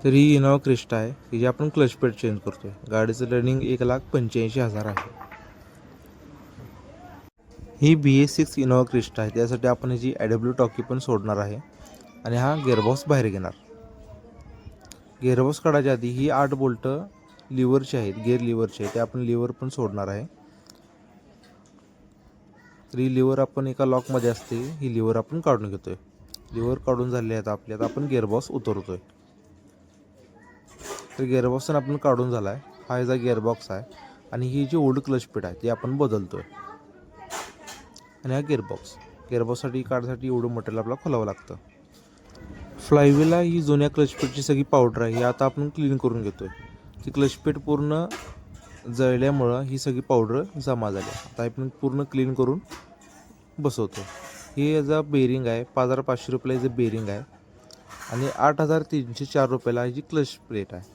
तर ही Innova Crysta आहे की जी आपण क्लच पेड चेंज करतोय. गाडीचं रनिंग 1,85,000 आहे. ही BS6 इनोवा क्रिस्टा आहे. त्यासाठी आपण ह्याची AW टॉकी पण सोडणार आहे आणि हा गिअरबॉक्स बाहेर घेणार. गिअरबॉक्स काढायच्या आधी ही 8 बोल्ट लिव्हरचे आहेत, गिअर लिव्हरचे आहे, ते आपण लिव्हर पण सोडणार आहे. तर ही लिव्हर आपण एका लॉकमध्ये असते, ही लिव्हर आपण काढून घेतोय. लिव्हर काढून झाले आहेत आपले. आता आपण गिअरबॉक्स उतरवतोय. तर गिअरबॉक्स आपण काढून झाला आहे. हा याचा गिअरबॉक्स आहे आणि ही जी ओल्ड क्लच पेड आहे ती आपण बदलतोय. आणि हा गिअरबॉक्ससाठी काढण्यासाठी एवढं मटेरियल आपल्याला खोलावं लागतं. फ्लायव्हीलला ही जुन्या क्लच पेडची सगळी पावडर आहे, ही आता आपण क्लीन करून घेतोय. ती क्लच पेड पूर्ण जळल्यामुळं ही सगळी पावडर जमा झाली. आता आपण पूर्ण क्लीन करून बसवतो. हे याचा बेरिंग आहे, 5,500 रुपयाला याचं बेरिंग आहे आणि 8,304 ह्याची क्लच प्लेट आहे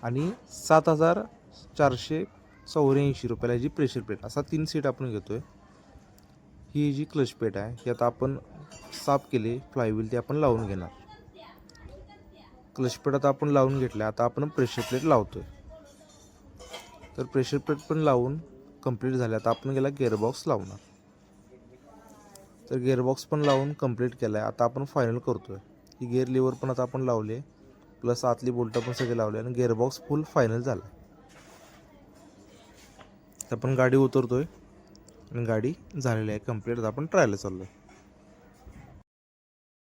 आणि 7,484 रुपयाला ह्याची प्रेशर प्लेट. असा 3 सेट आपण घेतोय. ही जी क्लच प्लेट आहे ही आता आपण साफ केली फ्लायव्हील, ती आपण लावून घेणार. क्लच प्लेट आता आपण लावून घेतल्या. आता आपण प्रेशर प्लेट लावतोय. तर प्रेशर प्लेट पण लावून कंप्लीट झाल्या. आता आपण गेला गिअरबॉक्स लावणार. तर गिअरबॉक्स पण लावून कंप्लीट केला आहे. आता आपण फायनल करतोय. ही गिअर लिव्हर पण आता आपण लावले, प्लस आतली बोल्ट पण सगळे लावले आणि गिअरबॉक्स फुल फायनल झाला. तर आपण गाडी उतरतोय आणि गाडी झालेली आहे कंप्लीट. आता आपण ट्रायला चाललो आहे.